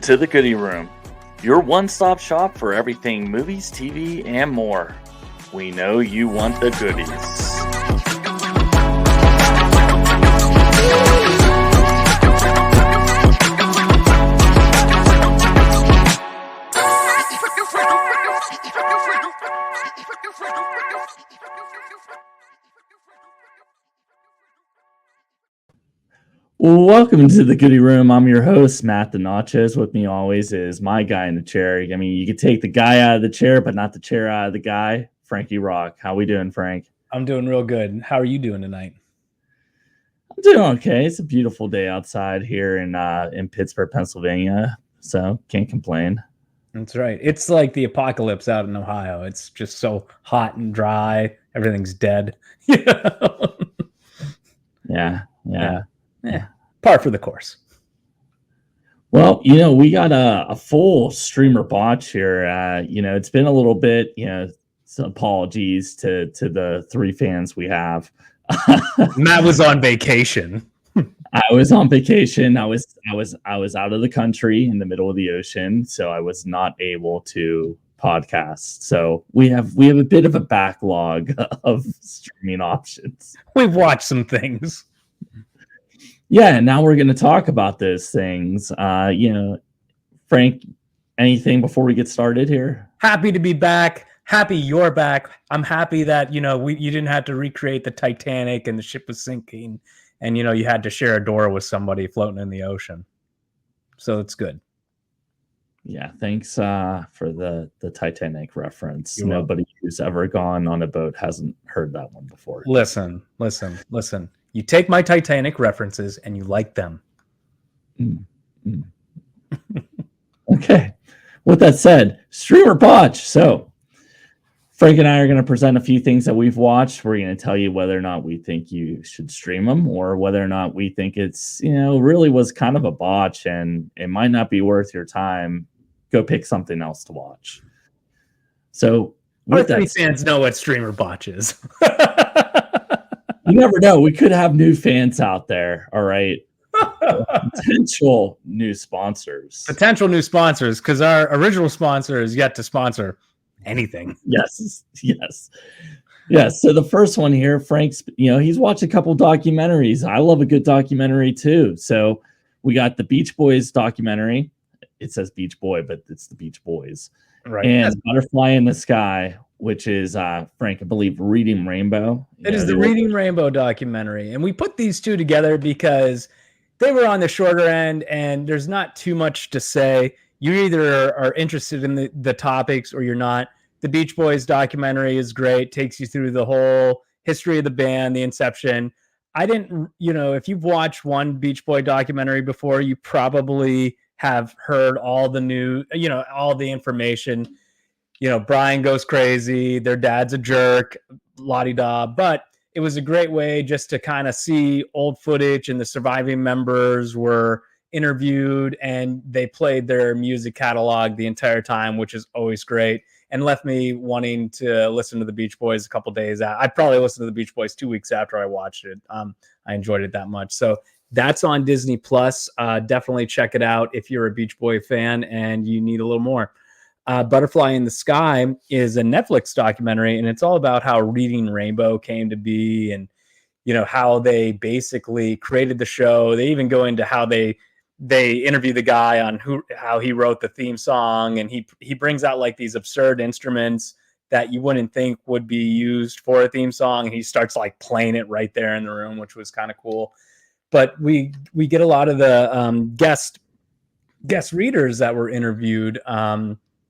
to the Goody Room, your one-stop shop for everything movies, TV, and more. We know you want the goodies. Welcome to the Goody Room. I'm your host, Matt the Nachos. With me always is my guy in the chair. I mean, you could take the guy out of the chair, but not the chair out of the guy. Frankie Rock. How we doing, Frank? I'm doing real good. How are you doing tonight? I'm doing okay. It's a beautiful day outside here in Pittsburgh, Pennsylvania. So can't complain. That's right. It's like the apocalypse out in Ohio. It's just so hot and dry. Everything's dead. Yeah. Par for the course. Well, we got a full streamer Botch here. It's been a little bit, so apologies to the three fans we have. Matt was on vacation. I was on vacation. I was out of the country in the middle of the ocean, so I was not able to podcast. So we have a bit of a backlog of streaming options. We've watched some things. Yeah, now we're going to talk about those things. Frank, anything before we get started here? Happy to be back. Happy you're back. I'm happy that, you didn't have to recreate the Titanic and the ship was sinking and, you had to share a door with somebody floating in the ocean. So it's good. Yeah, thanks for the Titanic reference. Nobody who's ever gone on a boat hasn't heard that one before. Listen. You take my Titanic references and you like them. Okay. With that said, streamer Botch. So Frank and I are going to present a few things that we've watched. We're going to tell you whether or not we think you should stream them or whether or not we think it's, really was kind of a botch and it might not be worth your time. Go pick something else to watch. So our three fans know what streamer Botch is. You never know. We could have new fans out there. All right. Potential new sponsors. Because our original sponsor is yet to sponsor anything. Yes. So the first one here, Frank's, he's watched a couple documentaries. I love a good documentary too. So we got the Beach Boys documentary. It says Beach Boy, but it's the Beach Boys. Right. And Butterfly in the Sky, which is Frank, I believe, Reading Rainbow. It is the Reading Rainbow documentary. And we put these two together because they were on the shorter end and there's not too much to say. You either are interested in the topics or you're not. The Beach Boys documentary is great, takes you through the whole history of the band, the inception. I didn't, if you've watched one Beach Boy documentary before, you probably have heard all the new, all the information. Brian goes crazy, their dad's a jerk, la-di-da. But it was a great way just to kind of see old footage, and the surviving members were interviewed and they played their music catalog the entire time, which is always great, and left me wanting to listen to the Beach Boys a couple days out. I probably listened to the Beach Boys 2 weeks after I watched it. I enjoyed it that much. So that's on Disney Plus. Definitely check it out if you're a Beach Boy fan and you need a little more. Butterfly in the Sky is a Netflix documentary, and it's all about how Reading Rainbow came to be and, how they basically created the show. They even go into how they interview the guy on how he wrote the theme song, and he brings out like these absurd instruments that you wouldn't think would be used for a theme song, and he starts like playing it right there in the room, which was kind of cool. But we get a lot of the guest readers that were interviewed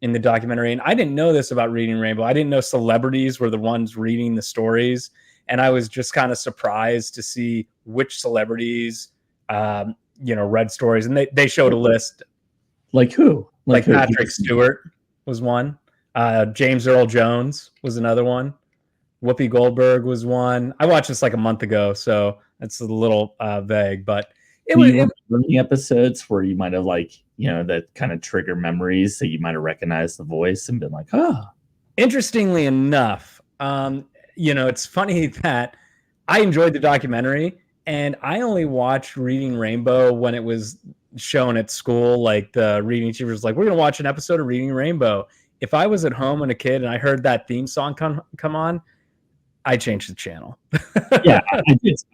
in the documentary. And I didn't know this about Reading Rainbow. I didn't know celebrities were the ones reading the stories. And I was just kind of surprised to see which celebrities, read stories. And they showed a list. Like who? Like Patrick Stewart was one. James Earl Jones was another one. Whoopi Goldberg was one. I watched this like a month ago, so it's a little vague, but it was many episodes where you might have that kind of trigger memories that you might have recognized the voice and been like, oh. Interestingly enough, it's funny that I enjoyed the documentary and I only watched Reading Rainbow when it was shown at school, like the reading teacher was like, we're going to watch an episode of Reading Rainbow. If I was at home and a kid and I heard that theme song come on, I changed the channel. Yeah,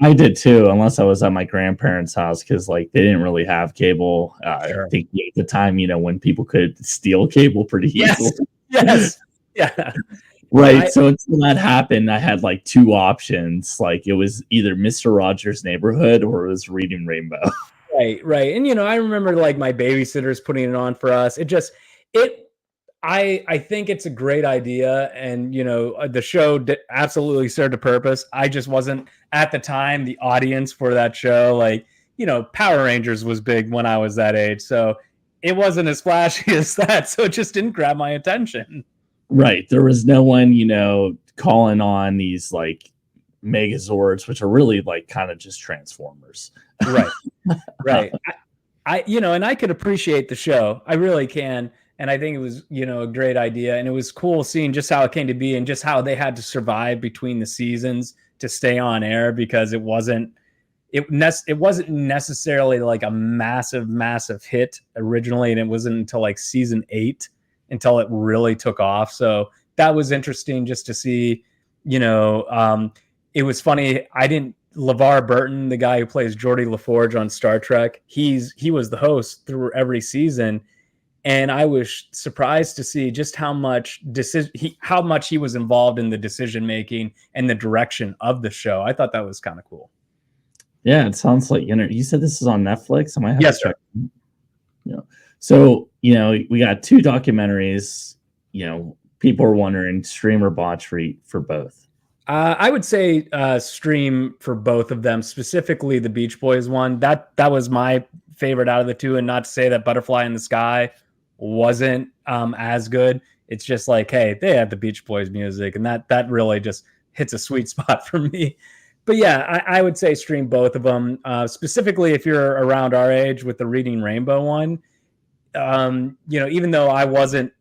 I did too, unless I was at my grandparents' house, because like they didn't really have cable. Sure. I think at the time, when people could steal cable pretty easily. Yes. Yeah. Right. So until that happened, I had like two options. Like it was either Mr. Rogers' Neighborhood or it was Reading Rainbow. Right. And I remember like my babysitters putting it on for us. I think it's a great idea, and the show absolutely served a purpose. I just wasn't at the time the audience for that show. Like, Power Rangers was big when I was that age, so it wasn't as flashy as that, so it just didn't grab my attention. Right. There was no one, calling on these like Megazords, which are really like kind of just Transformers. Right. And I could appreciate the show. I really can. And I think it was, a great idea. And it was cool seeing just how it came to be and just how they had to survive between the seasons to stay on air, because it wasn't necessarily like a massive hit originally. And it wasn't until like season 8 until it really took off. So that was interesting just to see, it was funny. LeVar Burton, the guy who plays Geordi LaForge on Star Trek, he was the host through every season. And I was surprised to see just how much he was involved in the decision making and the direction of the show. I thought that was kind of cool. Yeah, it sounds like you said this is on Netflix. I might have yes, to check. So we got two documentaries. People are wondering, stream or botch for both. I would say stream for both of them. Specifically, the Beach Boys one. That was my favorite out of the two. And not to say that Butterfly in the Sky wasn't as good. It's just like, hey, they have the Beach Boys music, and that really just hits a sweet spot for me. But yeah, I would say stream both of them. Specifically, if you're around our age with the Reading Rainbow one, even though I wasn't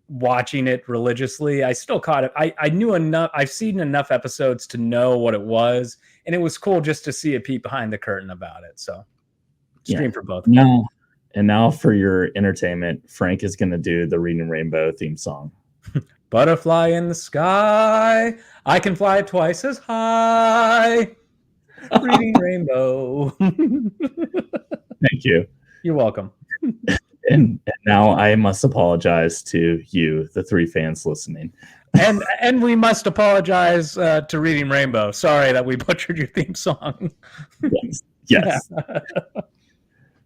watching it religiously, I still caught it. I knew enough. I've seen enough episodes to know what it was, and it was cool just to see a peek behind the curtain about it. So stream for both. Now for your entertainment, Frank is going to do the Reading Rainbow theme song. Butterfly in the sky, I can fly twice as high. Reading Rainbow. Thank you. You're welcome. And now I must apologize to you, the 3 fans listening. And we must apologize to Reading Rainbow. Sorry that we butchered your theme song. Yes.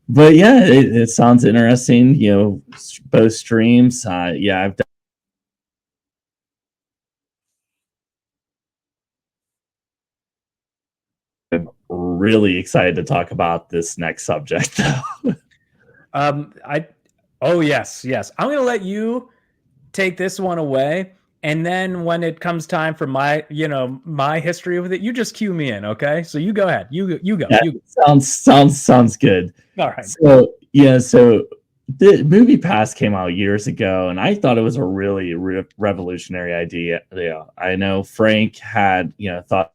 But yeah, it sounds interesting. Both streams. I've I'm really excited to talk about this next subject, though. Yes. I'm going to let you take this one away, and then when it comes time for my history with it, you just cue me in, okay? So you go ahead. You go. Sounds good. All right. So the MoviePass came out years ago, and I thought it was a really revolutionary idea. Yeah, I know Frank had thought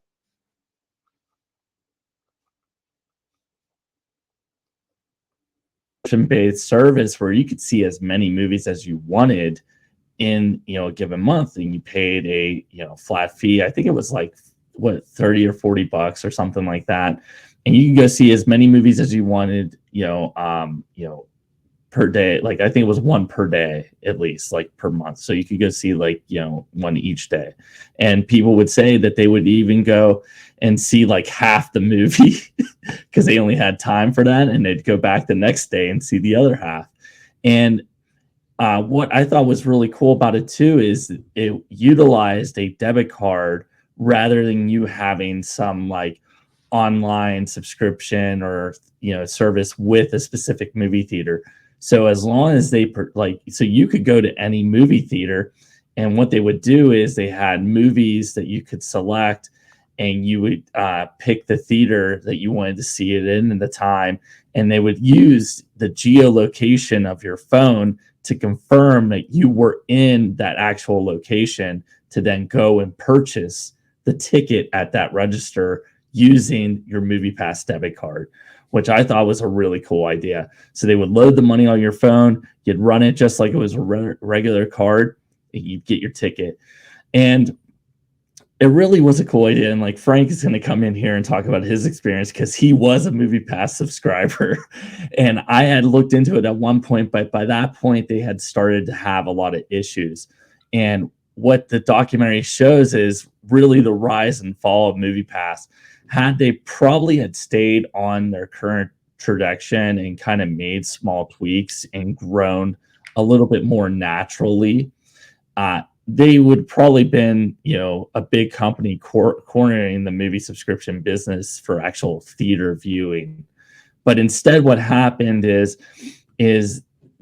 based service where you could see as many movies as you wanted in a given month, and you paid a flat fee. I think it was like what, $30 or $40 or something like that, and you can go see as many movies as you wanted per day. Like I think it was one per day at least, like per month, so you could go see like one each day. And people would say that they would even go and see like half the movie because they only had time for that, and they'd go back the next day and see the other half. And what I thought was really cool about it too is it utilized a debit card rather than you having some like online subscription or service with a specific movie theater. So as long as so you could go to any movie theater, and what they would do is they had movies that you could select, and you would pick the theater that you wanted to see it in at the time, and they would use the geolocation of your phone to confirm that you were in that actual location to then go and purchase the ticket at that register using your MoviePass debit card, which I thought was a really cool idea. So they would load the money on your phone, you'd run it just like it was a regular card, and you'd get your ticket. And it really was a cool idea. And like Frank is going to come in here and talk about his experience because he was a MoviePass subscriber. And I had looked into it at one point, but by that point, they had started to have a lot of issues. And what the documentary shows is really the rise and fall of MoviePass. Had they probably had stayed on their current trajectory and kind of made small tweaks and grown a little bit more naturally, they would probably been, a big company cornering the movie subscription business for actual theater viewing. But instead, what happened is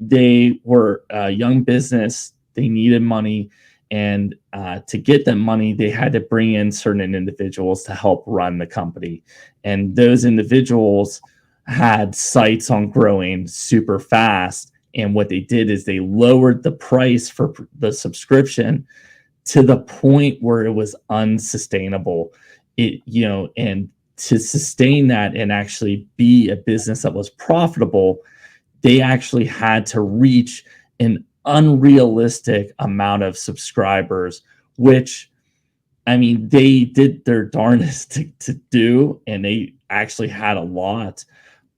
they were a young business. They needed money, and to get that money, they had to bring in certain individuals to help run the company. And those individuals had sights on growing super fast. And what they did is they lowered the price for the subscription to the point where it was unsustainable. And to sustain that and actually be a business that was profitable, they actually had to reach an unrealistic amount of subscribers, which, I mean, they did their darndest to do, and they actually had a lot,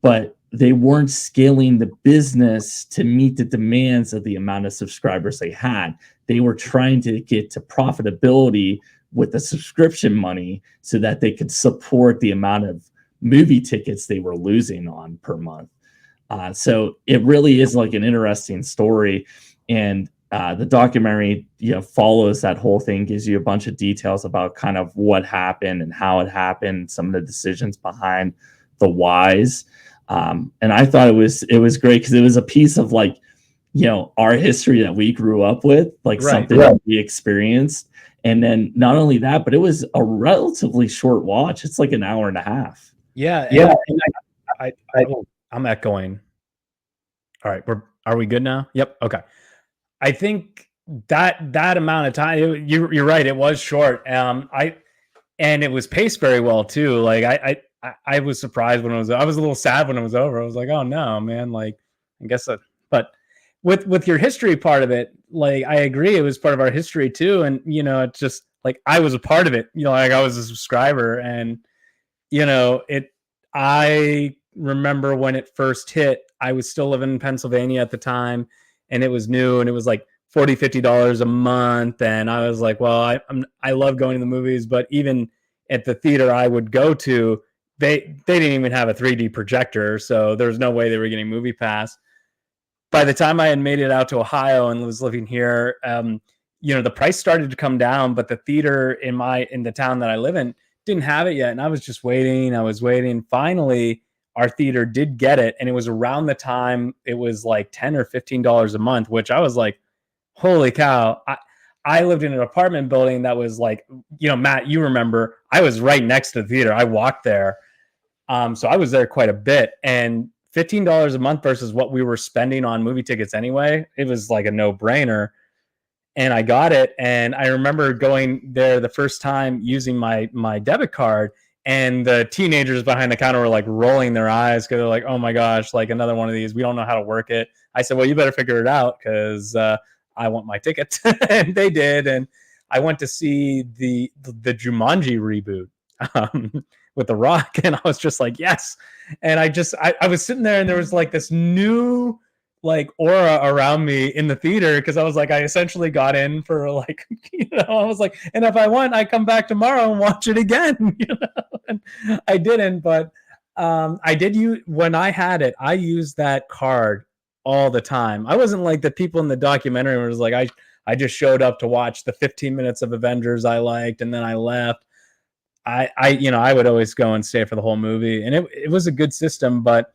but they weren't scaling the business to meet the demands of the amount of subscribers they had. They were trying to get to profitability with the subscription money so that they could support the amount of movie tickets they were losing on per month. So it really is like an interesting story. And the documentary, follows that whole thing, gives you a bunch of details about kind of what happened and how it happened, some of the decisions behind the whys. And I thought it was great because it was a piece of like, our history that we grew up with, like something that we experienced. And then not only that, but it was a relatively short watch. It's like an hour and a half. Yeah. I'm echoing. All right. Are we good now? Yep. Okay. I think that amount of time, you're right. It was short. And it was paced very well too. Like I was surprised when I was a little sad when it was over. I was like, oh no, man. Like, I guess but with your history part of it, like, I agree. It was part of our history too. And, it's just like, I was a part of it, like I was a subscriber, and, I remember when it first hit, I was still living in Pennsylvania at the time, and it was new, and it was like $40-$50 a month. And I was like, well, I love going to the movies, but even at the theater I would go to, they didn't even have a 3D projector, so there was no way they were getting MoviePass. By the time I had made it out to Ohio and was living here, the price started to come down, but the theater in the town that I live in didn't have it yet. And I was just waiting. I was waiting. Finally, our theater did get it. And it was around the time it was like $10 or $15 a month, which I was like, holy cow. I lived in an apartment building that was like, Matt, you remember, I was right next to the theater. I walked there. So I was there quite a bit. And $15 a month versus what we were spending on movie tickets anyway, it was like a no-brainer. And I got it. And I remember going there the first time using my debit card, and the teenagers behind the counter were like rolling their eyes because they're like, oh my gosh, like another one of these. We don't know how to work it. I said, well, you better figure it out because I want my ticket. And they did. And I went to see the Jumanji reboot with The Rock. And I was just like, yes. And I was sitting there, and there was like this new like aura around me in the theater, because I was like, I essentially got in for like, I was like, and if I want, I come back tomorrow and watch it again. And I didn't, but I did use, when I had it, I used that card all the time. I wasn't like the people in the documentary where it was like, I just showed up to watch the 15 minutes of Avengers I liked, and then I left. I would always go and stay for the whole movie, and it was a good system. But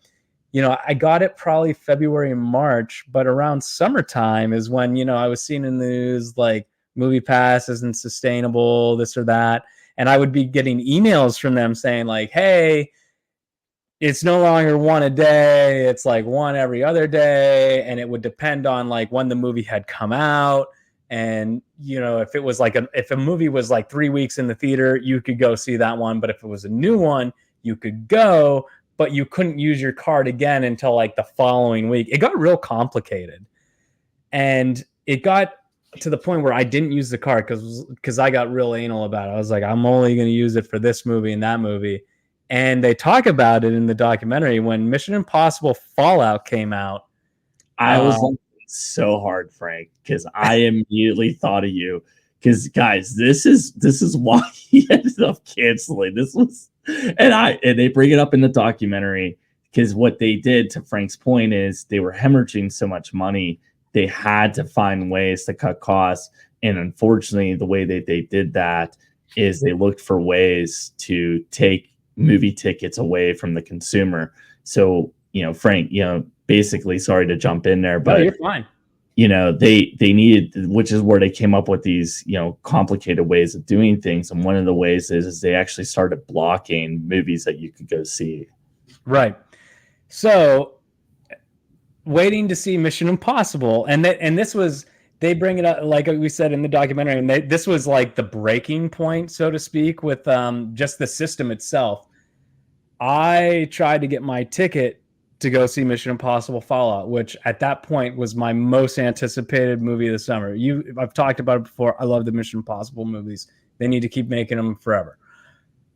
I got it probably February and March, but around summertime is when I was seeing in the news like MoviePass isn't sustainable, this or that, and I would be getting emails from them saying like, hey, it's no longer one a day, it's like one every other day, and it would depend on like when the movie had come out. And, if it was if a movie was like 3 weeks in the theater, you could go see that one. But if it was a new one, you could go, but you couldn't use your card again until like the following week. It got real complicated. And it got to the point where I didn't use the card because I got real anal about it. I was like, I'm only going to use it for this movie and that movie. And they talk about it in the documentary when Mission Impossible Fallout came out. I was so hard, Frank, because I immediately thought of you. Because guys, this is why he ended up canceling. This was, and they bring it up in the documentary because what they did, to Frank's point, is they were hemorrhaging so much money. They had to find ways to cut costs, and unfortunately, the way that they did that is they looked for ways to take movie tickets away from the consumer. So, Frank, basically, sorry to jump in there, but no, you're fine. They needed, which is where they came up with these, complicated ways of doing things. And one of the ways is they actually started blocking movies that you could go see. Right. So waiting to see Mission Impossible. And this was, they bring it up, like we said in the documentary, and this was like the breaking point, so to speak, with just the system itself. I tried to get my ticket to go see Mission Impossible Fallout, which at that point was my most anticipated movie of the summer. I've talked about it before. I love the Mission Impossible movies. They need to keep making them forever.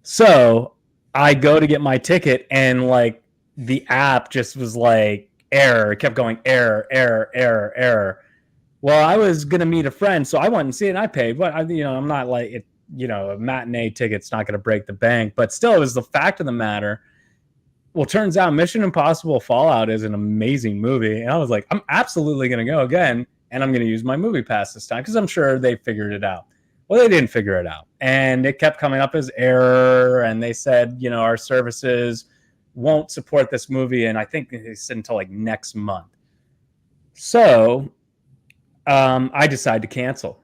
So I go to get my ticket, and like the app just was like error. It kept going error, error, error, error. Well, I was gonna meet a friend, so I went and see it, and I paid. But I'm not like it. A matinee ticket's not going to break the bank, but still, it was the fact of the matter. Well, turns out Mission Impossible Fallout is an amazing movie. And I was like, I'm absolutely going to go again. And I'm going to use my MoviePass this time because I'm sure they figured it out. Well, they didn't figure it out. And it kept coming up as error. And they said, our services won't support this movie. And I think they said until like next month. So I decided to cancel.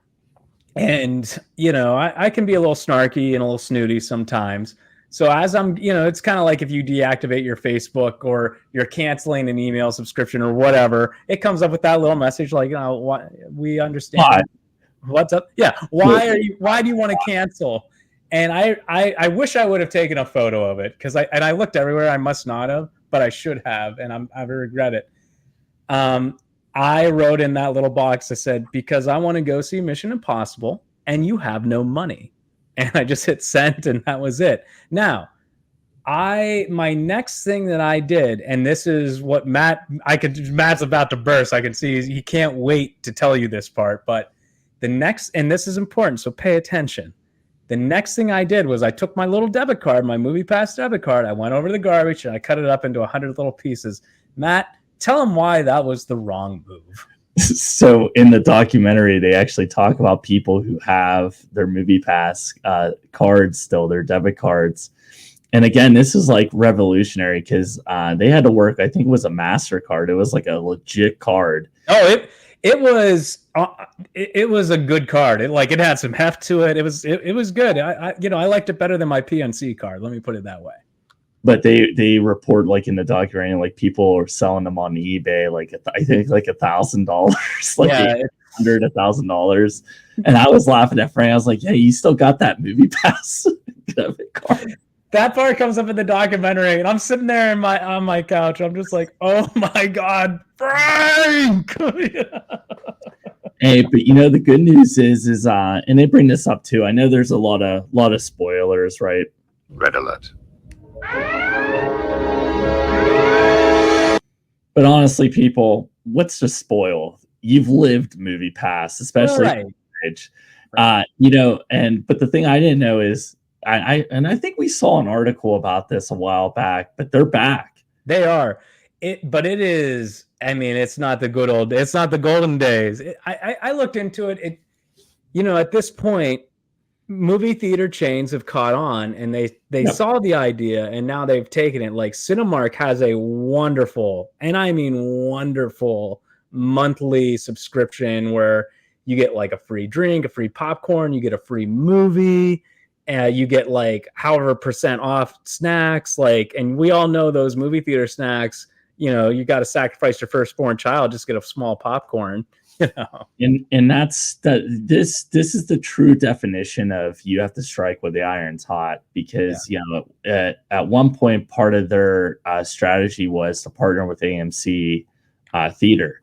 And, I can be a little snarky and a little snooty sometimes. So as I'm, it's kind of like if you deactivate your Facebook or you're canceling an email subscription or whatever, it comes up with that little message like, we understand. Why? What's up? Yeah. Why do you want to cancel? And I wish I would have taken a photo of it because I looked everywhere. I must not have, but I should have. And I regret it. I wrote in that little box, I said, because I want to go see Mission Impossible and you have no money. And I just hit send and that was it. Now, my next thing that I did, and this is what Matt's about to burst. I can see he can't wait to tell you this part, but and this is important, so pay attention. The next thing I did was I took my little debit card, my MoviePass debit card, I went over to the garbage and I cut it up into 100 little pieces. Matt, tell them why that was the wrong move. So in the documentary, they actually talk about people who have their MoviePass cards still, their debit cards. And again, this is like revolutionary because they had to work, I think it was a MasterCard. It was like a legit card. Oh, it was a good card. It had some heft to it. It was good. I liked it better than my PNC card. Let me put it that way. But they report like in the documentary, like people are selling them on eBay, like I think like $1,000, like $100,000. And I was laughing at Frank. I was like, "Yeah, you still got that MoviePass debit card." That part comes up in the documentary, and I'm sitting there on my couch. I'm just like, "Oh my God, Frank!" Hey, but the good news is, and they bring this up too. I know there's a lot of spoilers, right? Red alert. But honestly, people, what's to spoil? You've lived MoviePass, especially right. Age. But the thing I didn't know is I think we saw an article about this a while back, but they're back. They are. But it is. I mean, it's not the good old. It's not the golden days. I looked into it. At this point, movie theater chains have caught on, and they saw the idea, and now they've taken it. Like Cinemark has a wonderful, and I mean wonderful, monthly subscription where you get like a free drink, a free popcorn, you get a free movie, you get like however % off snacks. And we all know those movie theater snacks. You got to sacrifice your firstborn child, just get a small popcorn. You know? And that's this is the true definition of you have to strike when the iron's hot, because at one point part of their strategy was to partner with AMC theater,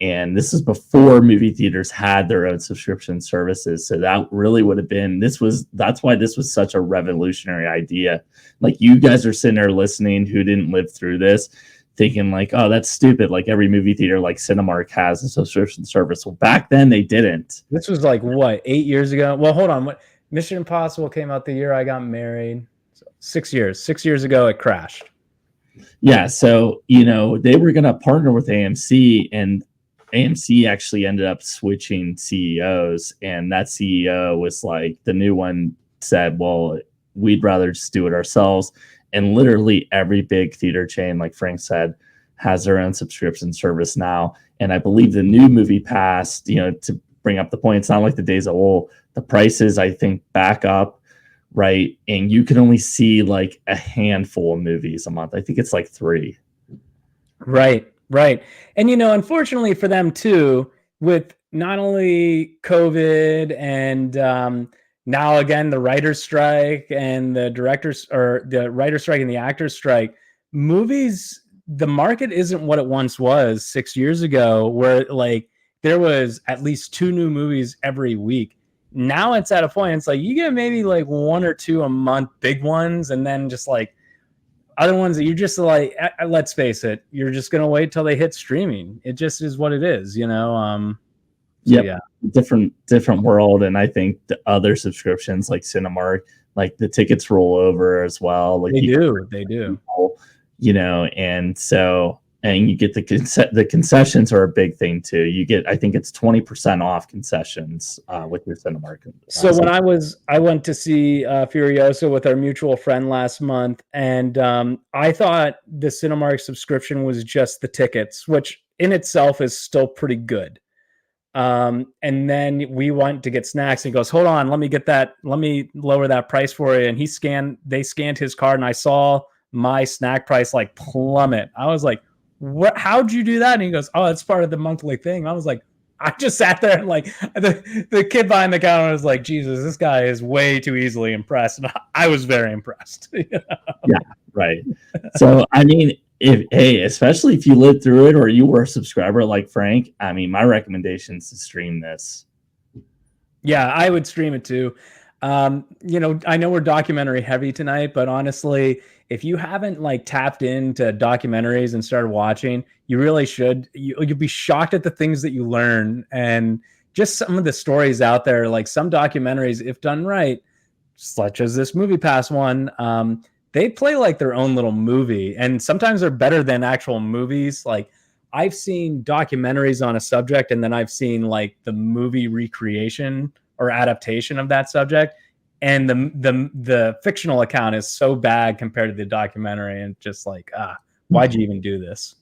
and this is before movie theaters had their own subscription services. So that really would have been, that's why this was such a revolutionary idea. Like, you guys are sitting there listening who didn't live through this, thinking like, oh, that's stupid. Like, every movie theater like Cinemark has a subscription service. Well, back then they didn't. This was like, what, 8 years ago? Well, hold on. What, Mission Impossible came out the year I got married. So 6 years. 6 years ago, it crashed. Yeah, so they were going to partner with AMC, and AMC actually ended up switching CEOs, and that CEO was like, the new one said, well, we'd rather just do it ourselves. And literally every big theater chain, like Frank said, has their own subscription service now. And I believe the new MoviePass, to bring up the point, it's not like the days of old. The prices, I think, back up, right? And you can only see like a handful of movies a month. I think it's like 3. Right. And, unfortunately for them too, with not only COVID and now again, the writer's strike and the writer's strike and the actor's strike, movies, the market isn't what it once was 6 years ago, where like there was at least 2 new movies every week. Now it's at a point, it's like you get maybe like 1 or 2 a month, big ones, and then just like other ones that you're just like, let's face it, you're just gonna wait till they hit streaming. It just is what it is, Yeah, different world. And I think the other subscriptions like Cinemark, like the tickets roll over as well. Like they do, people, and so, and you get the concessions are a big thing too. You get, I think it's 20% off concessions with your Cinemark. So when I went to see Furiosa with our mutual friend last month, and I thought the Cinemark subscription was just the tickets, which in itself is still pretty good. And then we went to get snacks, and he goes, hold on, let me lower that price for you. And they scanned his card, and I saw my snack price like plummet. I was like, what, how'd you do that? And he goes, oh, it's part of the monthly thing. I was like, I just sat there and like the kid behind the counter was like, Jesus, this guy is way too easily impressed. And I was very impressed. Yeah, right. So, I mean, especially if you lived through it or you were a subscriber like Frank, I mean, my recommendation is to stream this. Yeah, I would stream it too. I know we're documentary heavy tonight, but honestly, if you haven't like tapped into documentaries and started watching, you really should. You'll be shocked at the things that you learn, and just some of the stories out there. Like some documentaries, if done right, such as this MoviePass one, they play like their own little movie, and sometimes they're better than actual movies. Like I've seen documentaries on a subject, and then I've seen like the movie recreation or adaptation of that subject, and the fictional account is so bad compared to the documentary, and just like, why'd you even do this?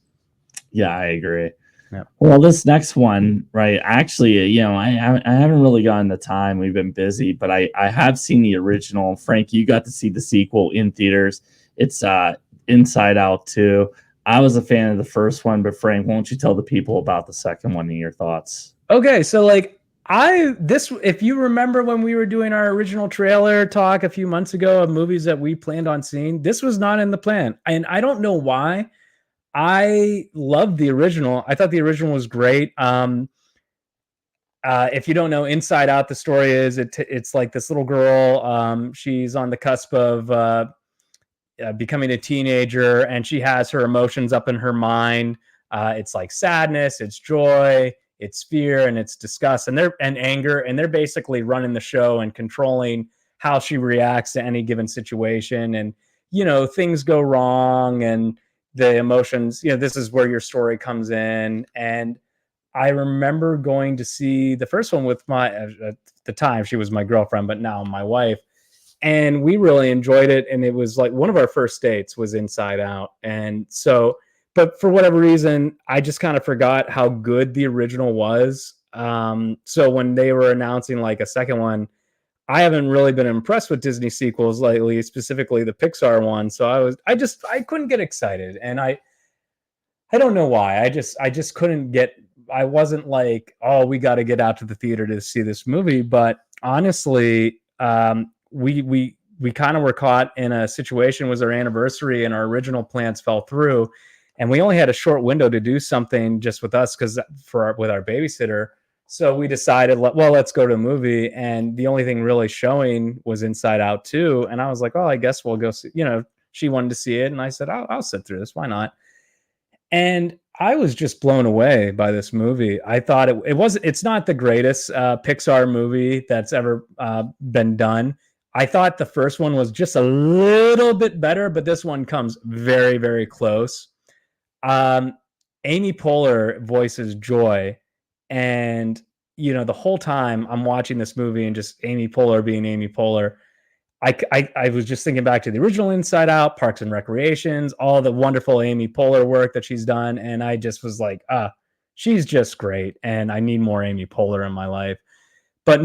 Yeah, I agree. Yeah. Well, this next one, right? Actually, I haven't really gotten the time. We've been busy, but I have seen the original. Frank, you got to see the sequel in theaters. It's Inside Out 2. I was a fan of the first one, but Frank, won't you tell the people about the second one and your thoughts? Okay, so like if you remember when we were doing our original trailer talk a few months ago of movies that we planned on seeing, this was not in the plan. And I don't know why. I loved the original. I thought the original was great. If you don't know Inside Out, the story is it's like this little girl. She's on the cusp of becoming a teenager, and she has her emotions up in her mind. It's like sadness, it's joy, it's fear, and it's disgust, and anger, and they're basically running the show and controlling how she reacts to any given situation. And things go wrong, and the emotions. This is where your story comes in. And I remember going to see the first one with at the time she was my girlfriend, but now my wife, and we really enjoyed it. And it was like one of our first dates was Inside Out, and so. But for whatever reason, I just kind of forgot how good the original was. So when they were announcing like a second one, I haven't really been impressed with Disney sequels lately, specifically the Pixar one. So I couldn't get excited, and I don't know why. I just couldn't get I wasn't like, oh, we got to get out to the theater to see this movie. But honestly, we kind of were caught in a situation. It was our anniversary, and our original plans fell through, and we only had a short window to do something just with us because with our babysitter. So we decided, well, let's go to a movie, and the only thing really showing was Inside Out 2, and I was like, oh, I guess we'll go see. She wanted to see it, and I said, I'll sit through this. Why not? And I was just blown away by this movie. I thought it's not the greatest Pixar movie that's ever been done. I thought the first one was just a little bit better, but this one comes very, very close. Amy Poehler voices Joy, and the whole time I'm watching this movie and just Amy Poehler being Amy Poehler. I was just thinking back to the original Inside Out, Parks and Recreations, all the wonderful Amy Poehler work that she's done, and I just was like, she's just great, and I need more Amy Poehler in my life. But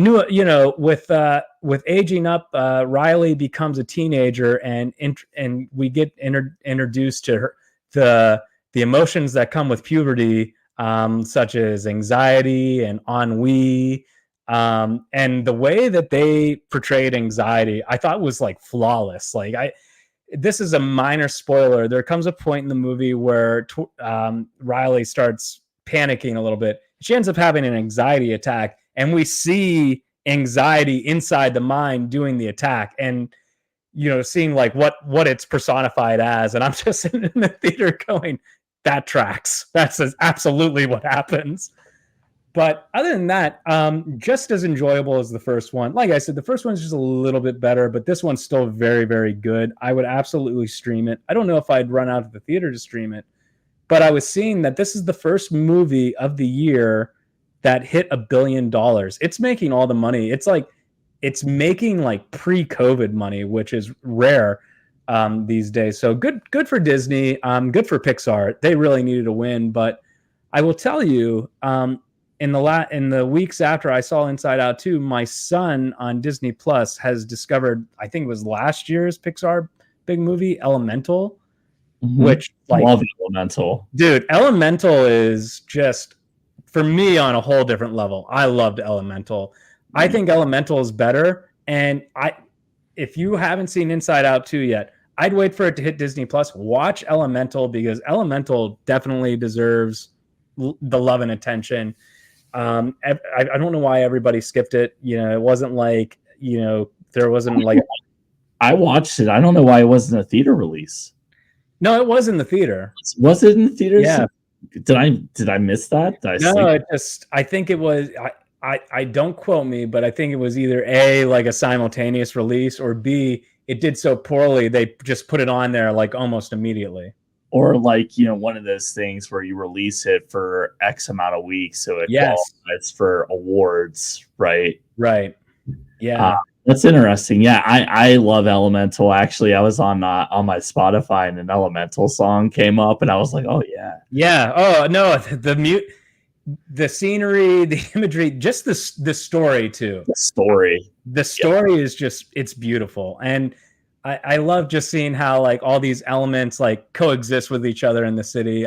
with aging up, Riley becomes a teenager, and we get introduced to her, the emotions that come with puberty, such as anxiety and ennui. And the way that they portrayed anxiety, I thought was like flawless. This is a minor spoiler. There comes a point in the movie where Riley starts panicking a little bit. She ends up having an anxiety attack, and we see anxiety inside the mind doing the attack, and seeing like what it's personified as. And I'm just sitting in the theater going, that tracks. That's absolutely what happens. But other than that, just as enjoyable as the first one. Like I said, the first one's just a little bit better, but this one's still very, very good. I would absolutely stream it. I don't know if I'd run out to the theater to stream it, but I was seeing that this is the first movie of the year that hit $1 billion. It's making all the money. It's making like pre-COVID money, which is rare these days. So good for Disney. Good for Pixar. They really needed a win. But I will tell you, in the weeks after I saw Inside Out 2, my son on Disney Plus has discovered, I think it was last year's Pixar big movie, Elemental, which love Elemental. Dude, Elemental is just, for me, on a whole different level. I loved Elemental. I think Elemental is better. And if you haven't seen Inside Out 2 yet, I'd wait for it to hit Disney Plus. Watch Elemental, because Elemental definitely deserves the love and attention. I don't know why everybody skipped it. It wasn't like, there wasn't like. I watched it. I don't know why it wasn't a theater release. No, it was in the theater. Was it in the theaters? Yeah. Did I miss that? I think it was. I don't quote me, but I think it was either A, like a simultaneous release, or B, it did so poorly they just put it on there like almost immediately. Or like, one of those things where you release it for X amount of weeks, so it qualifies for awards, right? Right. Yeah. That's interesting. Yeah, I love Elemental. Actually, I was on my Spotify, and an Elemental song came up, and I was like, oh yeah. Yeah. Oh no, the scenery, the imagery, just the story too. The story is just, it's beautiful. And I love just seeing how like all these elements like coexist with each other in the city.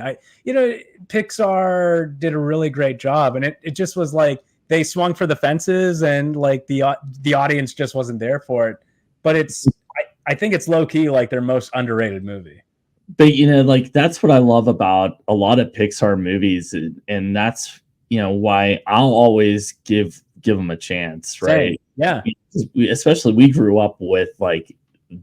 Pixar did a really great job, and it just was like they swung for the fences, and like the audience just wasn't there for it. But I think it's low key like their most underrated movie. But like that's what I love about a lot of Pixar movies, and that's why I'll always give them a chance, right? Same. Yeah. Especially we grew up with like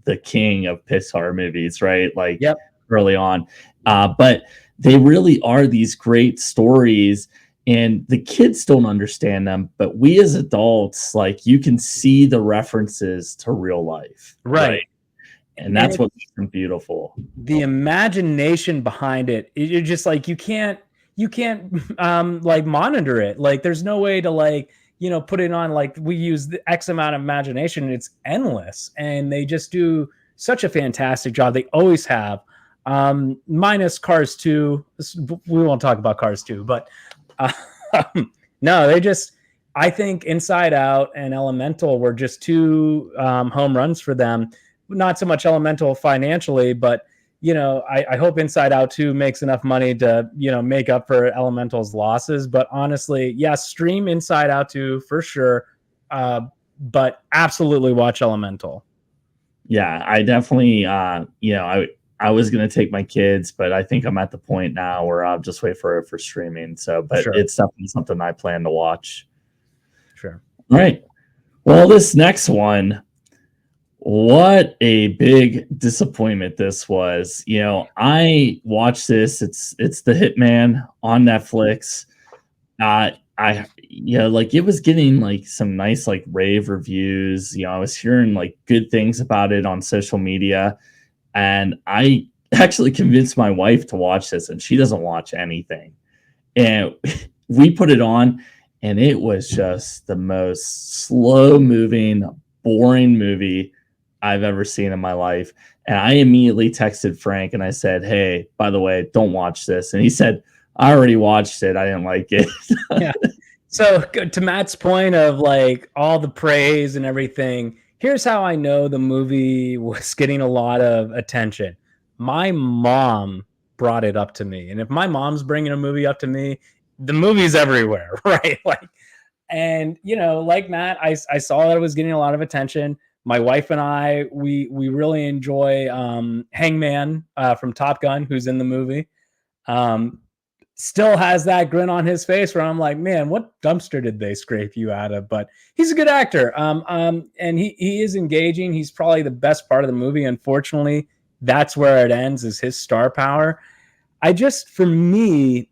the king of Pixar movies, right? Like early on. But they really are these great stories, and the kids don't understand them, but we as adults, like, you can see the references to real life. Right. And that's what makes them beautiful. The imagination behind it, you're just like, you can't like monitor it. Like there's no way to like, put it on, like we use the X amount of imagination, and it's endless. And they just do such a fantastic job. They always have, minus Cars 2. We won't talk about Cars 2, but no, I think Inside Out and Elemental were just two home runs for them. Not so much Elemental financially, but I hope Inside Out 2 makes enough money to, make up for Elemental's losses. But honestly, yes, stream Inside Out 2 for sure. But absolutely watch Elemental. Yeah, I definitely, I was gonna take my kids, but I think I'm at the point now where I'll just wait for it for streaming. So, but Sure. it's definitely something I plan to watch. Sure. All right. Well, this next one, what a big disappointment this was. I watched this. It's The Hitman on Netflix. Like it was getting like some nice like rave reviews. I was hearing like good things about it on social media, and I actually convinced my wife to watch this, and she doesn't watch anything. And we put it on, and it was just the most slow moving, boring movie I've ever seen in my life. And I immediately texted Frank and I said, "Hey, by the way, don't watch this." And he said, "I already watched it. I didn't like it." Yeah. So to Matt's point of like all the praise and everything, here's how I know the movie was getting a lot of attention. My mom brought it up to me. And if my mom's bringing a movie up to me, the movie's everywhere, right? And like Matt, I saw that it was getting a lot of attention. My wife and I, we really enjoy Hangman from Top Gun, who's in the movie. Still has that grin on his face where I'm like, man, what dumpster did they scrape you out of? But he's a good actor. And he is engaging. He's probably the best part of the movie. Unfortunately, that's where it ends, is his star power. For me,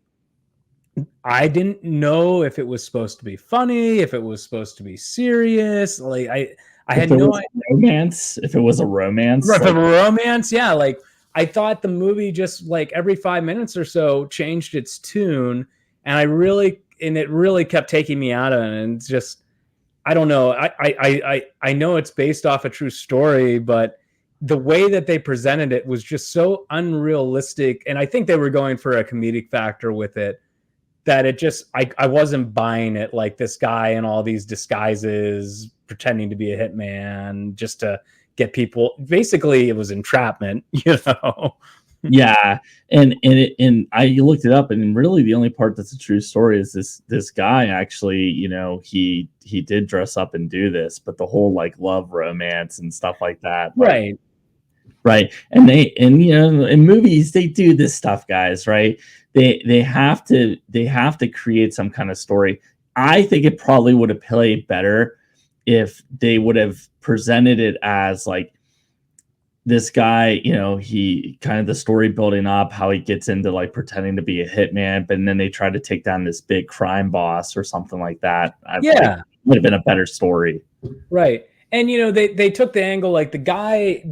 I didn't know if it was supposed to be funny, if it was supposed to be serious. Like I had no idea. Romance, if it was a romance, Right, like, romance, yeah. Like I thought the movie just like every 5 minutes or so changed its tune, and it really kept taking me out of it. And it's just, I don't know. I know it's based off a true story, but the way that they presented it was just so unrealistic. And I think they were going for a comedic factor with it, that it just, I wasn't buying it. Like this guy in all these disguises pretending to be a hitman just to get people. Basically, it was entrapment, Yeah, and I looked it up, and really the only part that's a true story is this guy actually, he did dress up and do this, but the whole like love romance and stuff like that, right? Right. And in movies they do this stuff, guys, right? They have to create some kind of story. I think it probably would have played better if they would have presented it as like this guy, he kind of the story building up, how he gets into like pretending to be a hitman, but then they try to take down this big crime boss or something like that. Yeah, would have been a better story. Right. And they took the angle, like the guy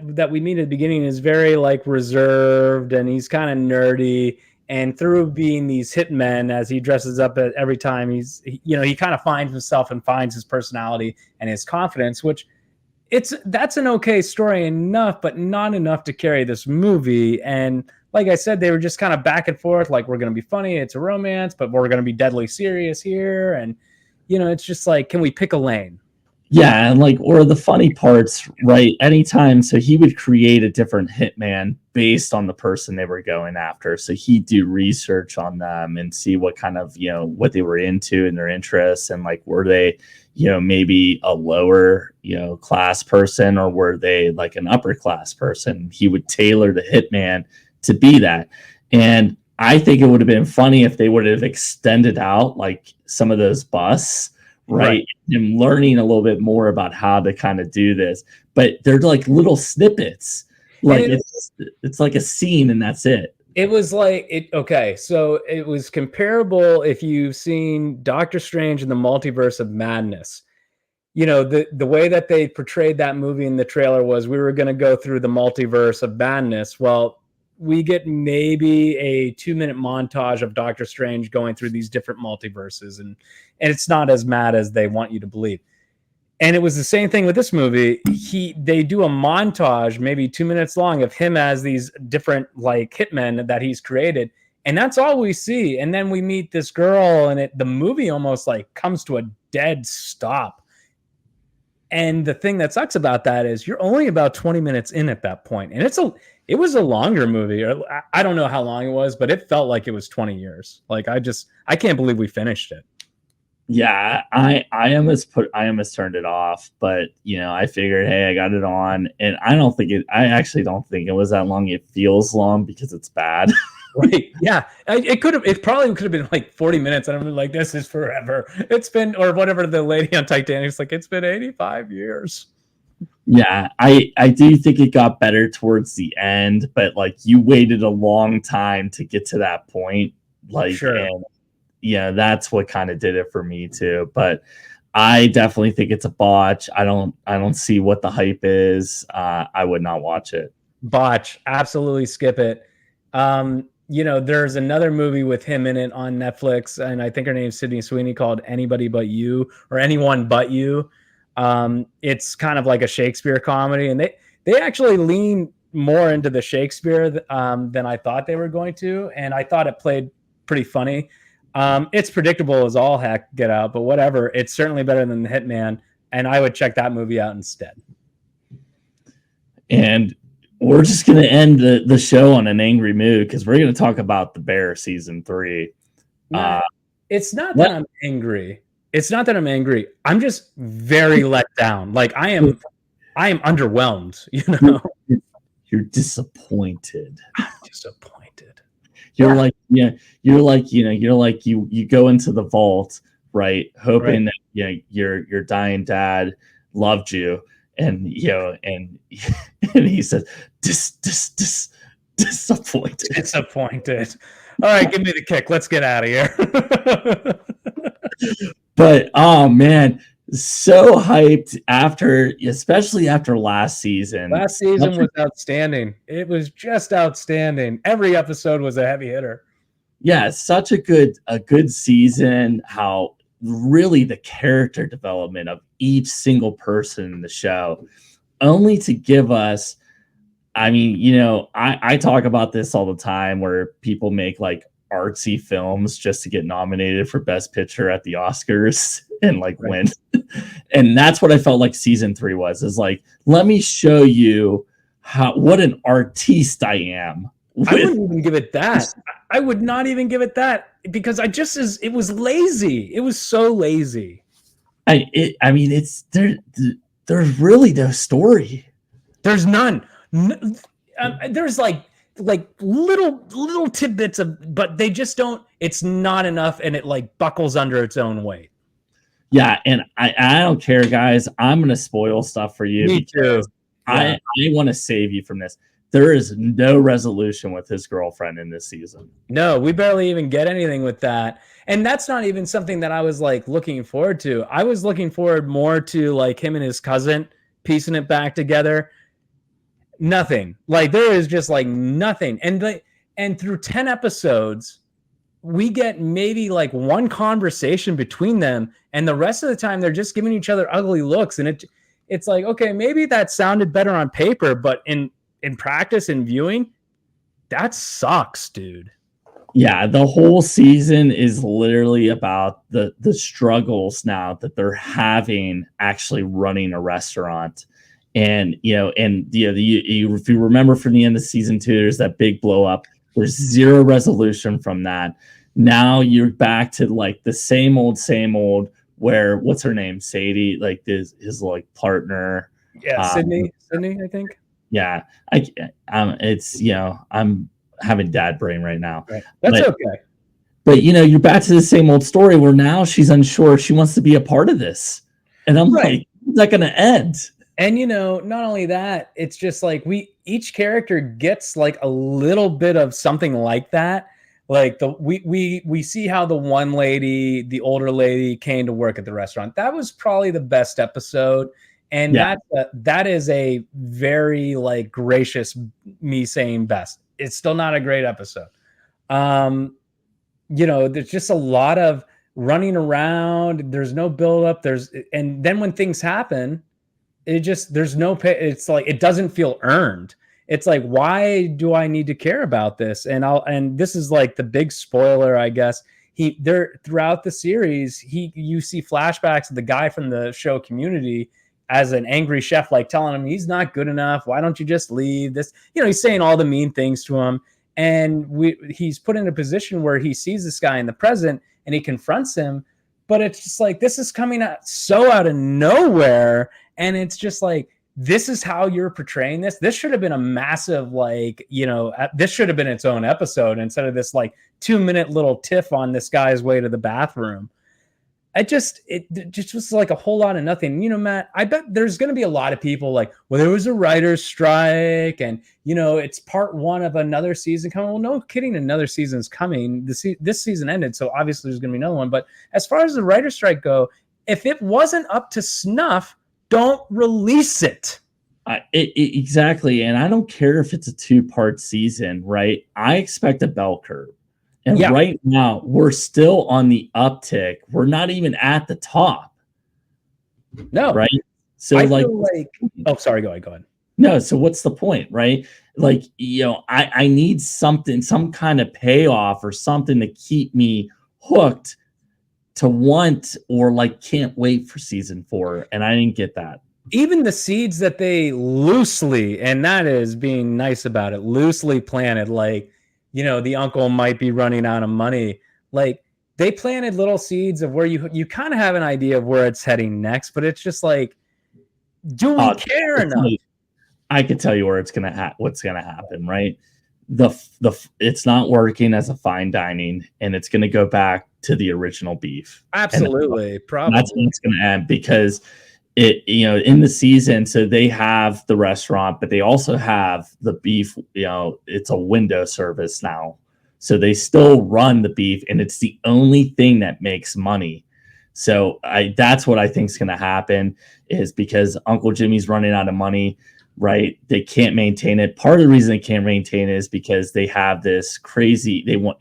that we meet at the beginning is very like reserved, and he's kind of nerdy, and through being these hitmen, as he dresses up at every time, he kind of finds himself and finds his personality and his confidence, which that's an okay story enough, but not enough to carry this movie. And like I said, they were just kind of back and forth, like, we're going to be funny, it's a romance, but we're going to be deadly serious here. And it's just like, can we pick a lane? Yeah, and like, or the funny parts, right? Anytime, so he would create a different hitman based on the person they were going after. So he'd do research on them and see what kind of, what they were into and their interests, and like, were they, maybe a lower, class person, or were they like an upper class person? He would tailor the hitman to be that. And I think it would have been funny if they would have extended out like some of those busts, right? Him learning a little bit more about how to kind of do this, but they're like little snippets, like it's like a scene and that's it. It was like okay, so it was comparable if you've seen Doctor Strange in the Multiverse of Madness. The way that they portrayed that movie in the trailer was, we were going to go through the multiverse of madness. Well, we get maybe a 2-minute montage of Doctor Strange going through these different multiverses, and it's not as mad as they want you to believe. And it was the same thing with this movie. They do a montage, maybe 2 minutes long, of him as these different like hitmen that he's created, and that's all we see. And then we meet this girl, and the movie almost like comes to a dead stop. And the thing that sucks about that is you're only about 20 minutes in at that point. And it was a longer movie. I don't know how long it was, but it felt like it was 20 years. Like I can't believe we finished it. Yeah, I almost turned it off, but I figured, hey, I got it on, and I actually don't think it was that long. It feels long because it's bad. Right. Yeah. It probably could have been like 40 minutes. And I'm like, this is forever. It's been, or whatever the lady on Titanic's like, it's been 85 years. Yeah, I do think it got better towards the end, but like you waited a long time to get to that point. Like, Sure. and that's what kind of did it for me too. But I definitely think it's a botch. I don't see what the hype is. I would not watch it. Botch. Absolutely skip it. There's another movie with him in it on Netflix, and I think her name's Sydney Sweeney, called Anybody But You, or Anyone But You. It's kind of like a Shakespeare comedy, and they actually lean more into the Shakespeare than I thought they were going to, and I thought it played pretty funny. It's predictable as all heck get out, but whatever. It's certainly better than The Hitman, and I would check that movie out instead. And we're just going to end the show on an angry mood because we're going to talk about The Bear season 3. It's not that I'm angry. It's not that I'm angry. I'm just very let down. Like I am underwhelmed. You're disappointed. I'm disappointed. You're like you go into the vault, right, hoping that your dying dad loved you, and and he says disappointed. All right, give me the kick. Let's get out of here. But oh man, so hyped especially after last season. Last season was outstanding. It was just outstanding. Every episode was a heavy hitter. Yeah, such a good season. How really the character development of each single person in the show, only to give us. I mean, I talk about this all the time where people make like artsy films just to get nominated for Best Picture at the Oscars and win. And that's what I felt like season 3 was, is like, let me show you what an artiste I am. I wouldn't even give it that. I would not even give it that, because it was lazy. It was so lazy. There's really no story. There's none. There's like little tidbits but they just don't. It's not enough, and it like buckles under its own weight. Yeah, and I don't care, guys. I'm gonna spoil stuff for you. Me too. Yeah. I want to save you from this. There is no resolution with his girlfriend in this season. No, we barely even get anything with that. And that's not even something that I was like looking forward to. I was looking forward more to like him and his cousin piecing it back together. Nothing. Like there is just like nothing. And through 10 episodes, we get maybe like one conversation between them, and the rest of the time they're just giving each other ugly looks. And it's like, okay, maybe that sounded better on paper, but in practice and viewing, that sucks, dude. Yeah, the whole season is literally about the struggles now that they're having actually running a restaurant. And if you remember from the end of season 2, there's that big blow up. There's zero resolution from that. Now you're back to like the same old, where what's her name? Sadie, like his like partner. Yeah, Sydney, I think. Yeah, I'm having dad brain right now. Right. That's okay. But you're back to the same old story where now she's unsure she wants to be a part of this, and I'm like, is that going to end? And not only that, it's just like each character gets like a little bit of something like that. Like we see how the one lady, the older lady, came to work at the restaurant. That was probably the best episode. And that is a very like gracious me saying best. It's still not a great episode. There's just a lot of running around. There's no build up. And then when things happen, there's no pay. It's like, it doesn't feel earned. It's like, why do I need to care about this? And this is like the big spoiler, I guess. Throughout the series, you see flashbacks of the guy from the show Community as an angry chef, like telling him he's not good enough. Why don't you just leave this? He's saying all the mean things to him. And he's put in a position where he sees this guy in the present and he confronts him. But it's just like, this is coming out so out of nowhere. And it's just like, this is how you're portraying this. This should have been a massive, this should have been its own episode instead of this 2-minute little tiff on this guy's way to the bathroom. It just was like a whole lot of nothing. Matt, I bet there's going to be a lot of people like, well, there was a writer's strike and, it's part 1 of another season coming. Well, no kidding. Another season's coming. This season ended. So obviously there's going to be another one. But as far as the writer's strike go, if it wasn't up to snuff, don't release it. Exactly. And I don't care if it's a 2-part season, right? I expect a bell curve. And right now, we're still on the uptick. We're not even at the top. No. Right? So oh, sorry, go ahead. No, so what's the point, right? I need something, some kind of payoff or something to keep me hooked to want or can't wait for season 4. And I didn't get that. Even the seeds that they loosely, and that is being nice about it, loosely planted, the uncle might be running out of money. They planted little seeds of where you kind of have an idea of where it's heading next, but it's just do we care enough? I could tell you where what's gonna happen, right? It's not working as a fine dining, and it's gonna go back to the original beef. Absolutely, probably. That's when it's gonna end because it, in the season, so they have the restaurant, but they also have the beef, it's a window service now. So they still run the beef and it's the only thing that makes money. So that's what I think is going to happen is because Uncle Jimmy's running out of money, right? They can't maintain it. Part of the reason they can't maintain it is because they have this crazy, they want,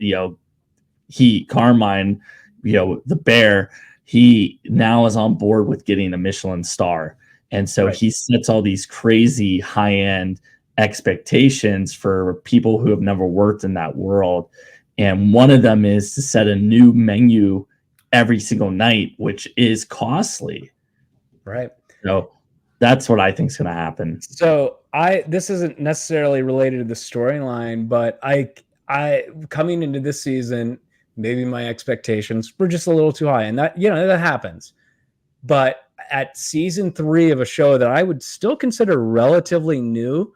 Carmine, the bear, he now is on board with getting a Michelin star. And so he sets all these crazy high-end expectations for people who have never worked in that world. And one of them is to set a new menu every single night, which is costly. Right. So that's what I think is going to happen. So this isn't necessarily related to the storyline, but I coming into this season, maybe my expectations were just a little too high, and that that happens. But at season 3 of a show that I would still consider relatively new,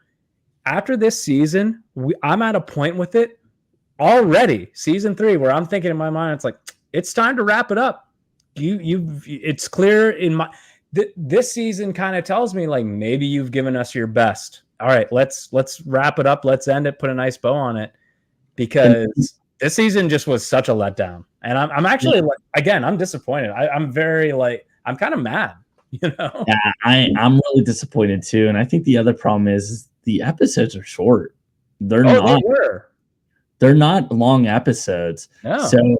after this season, I'm at a point with it already, season 3, where I'm thinking in my mind, it's time to wrap it up. It's clear in my this season kind of tells me maybe you've given us your best. All right, let's wrap it up. Let's end it. Put a nice bow on it, because this season just was such a letdown. And I'm actually again, I'm disappointed. I'm very I'm kind of mad, Yeah, I'm really disappointed too. And I think the other problem is the episodes are short. They're not long episodes. No. So,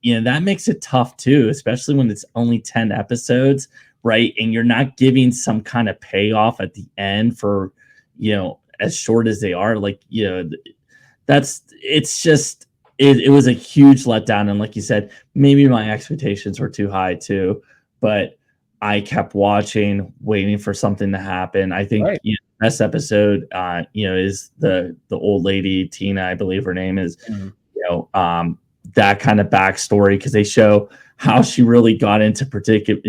that makes it tough too, especially when it's only 10 episodes, right? And you're not giving some kind of payoff at the end for, as short as they are. It was a huge letdown. And like you said, maybe my expectations were too high too, but I kept watching, waiting for something to happen. I think best episode, is the old lady, Tina, I believe her name is, that kind of backstory, because they show how she really got into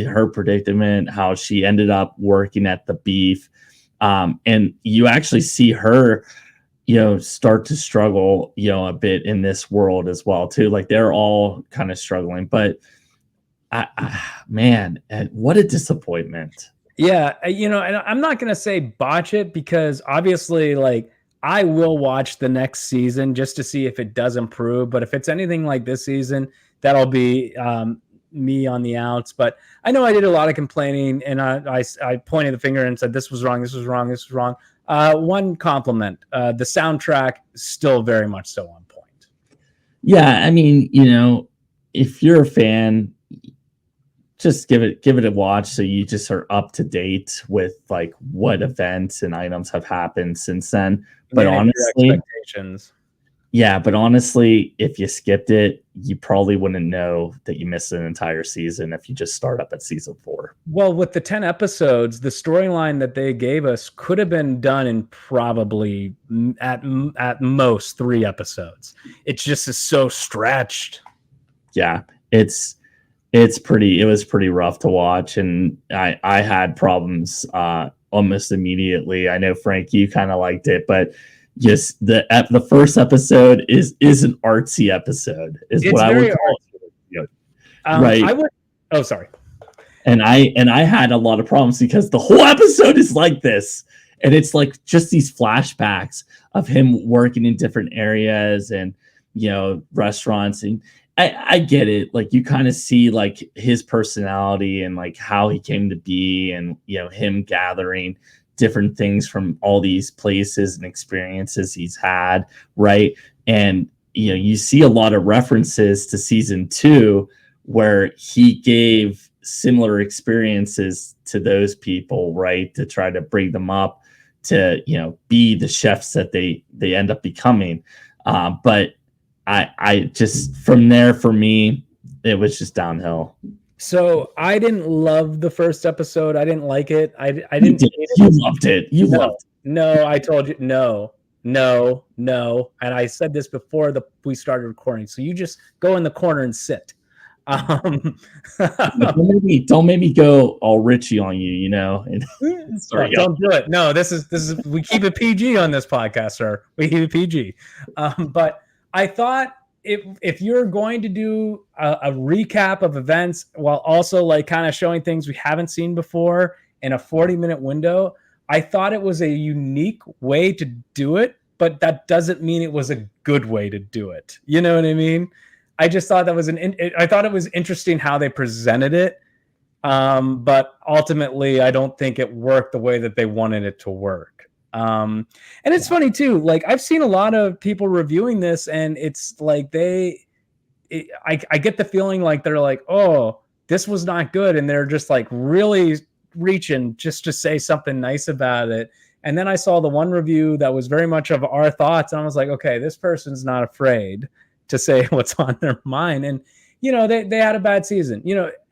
her predicament, how she ended up working at the beef. And you actually see her, start to struggle, a bit in this world as well too. They're all kind of struggling, but man, what a disappointment. Yeah. And I'm not going to say botch it, because obviously I will watch the next season just to see if it does improve. But if it's anything like this season, that'll be me on the outs. But I know I did a lot of complaining, and I pointed the finger and said, this was wrong, this was wrong, this was wrong. One compliment, the soundtrack still very much so on point. Yeah, I mean, if you're a fan, just give it a watch, so you just are up to date with what events and items have happened since then. But honestly, expectations. Yeah, but honestly, if you skipped it, you probably wouldn't know that you missed an entire season if you just start up at season 4. Well, with the 10 episodes, the storyline that they gave us could have been done in probably at most 3 episodes. It just is so stretched. Yeah, it was pretty rough to watch, and I had problems almost immediately. I know, Frank, you kind of liked it, but just the first episode is an artsy episode, is It's what I would very call it. Right. I would. Oh, sorry. And I had a lot of problems because the whole episode is like this, and it's like just these flashbacks of him working in different areas and restaurants, and I get it. Like, you kind of see like his personality and like how he came to be, and him gathering different things from all these places and experiences he's had, right? And you see a lot of references to season 2 where he gave similar experiences to those people, right, to try to bring them up to be the chefs that they end up becoming. But I just, from there, for me, it was just downhill. So I didn't love the first episode. I didn't like it. I didn't. You loved it. You loved it. No, I told you no. And I said this before we started recording. So you just go in the corner and sit. Don't make me go all Richie on you. Sorry, don't do it. No, this is we keep it PG on this podcast, sir. We keep it PG. But I thought if you're going to do a recap of events while also like kind of showing things we haven't seen before in a 40-minute window, I thought it was a unique way to do it, but that doesn't mean it was a good way to do it. You know what I mean? I just thought I thought it was interesting how they presented it. But ultimately, I don't think it worked the way that they wanted it to work. And it's funny too. Like, I've seen a lot of people reviewing this, and it's like I get the feeling like they're like, oh, this was not good, and they're just like really reaching just to say something nice about it. And then I saw the one review that was very much of our thoughts, and I was like, okay, this person's not afraid to say what's on their mind. And they had a bad season.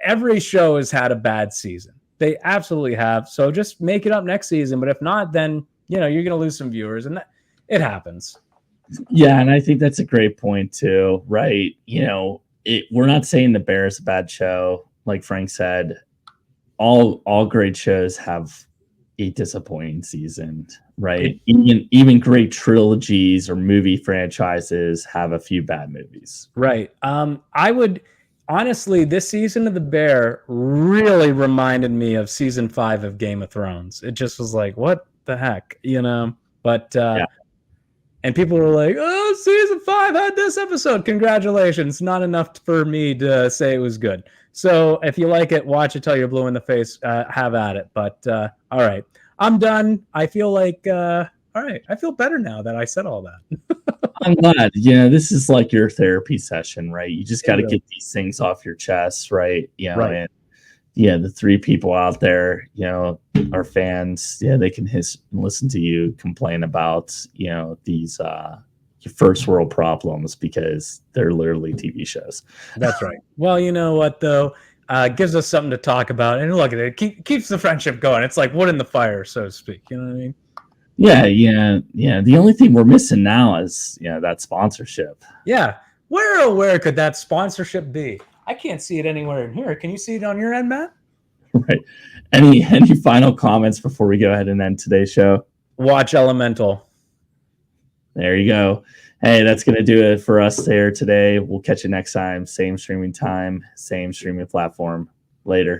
Every show has had a bad season. They absolutely have. So just make it up next season. But if not, then you're going to lose some viewers, and it happens. Yeah, and I think that's a great point too, right? We're not saying The Bear is a bad show. Like Frank said, all great shows have a disappointing season, right? Even great trilogies or movie franchises have a few bad movies. Right. I would honestly, this season of The Bear really reminded me of season 5 of Game of Thrones. It just was like, what the heck, But yeah. And people were like, oh, season 5 had this episode. Congratulations. Not enough for me to say it was good. So if you like it, watch it till you're blue in the face. Have at it. But all right, I'm done. I feel like, all right, I feel better now that I said all that. I'm glad. This is like your therapy session, right? You just got to get these things off your chest, right? Right. And the 3 people out there, are fans. Yeah, they can listen to you complain about, these first world problems because they're literally TV shows. That's right. Well, you know what though? Gives us something to talk about, and look at it. Keeps the friendship going. It's like wood in the fire, so to speak. You know what I mean? Yeah. The only thing we're missing now is that sponsorship. Yeah. Where could that sponsorship be? I can't see it anywhere in here. Can you see it on your end, Matt? Right. Any final comments before we go ahead and end today's show? Watch Elemental. There you go. Hey, that's going to do it for us there today. We'll catch you next time. Same streaming time, same streaming platform. Later.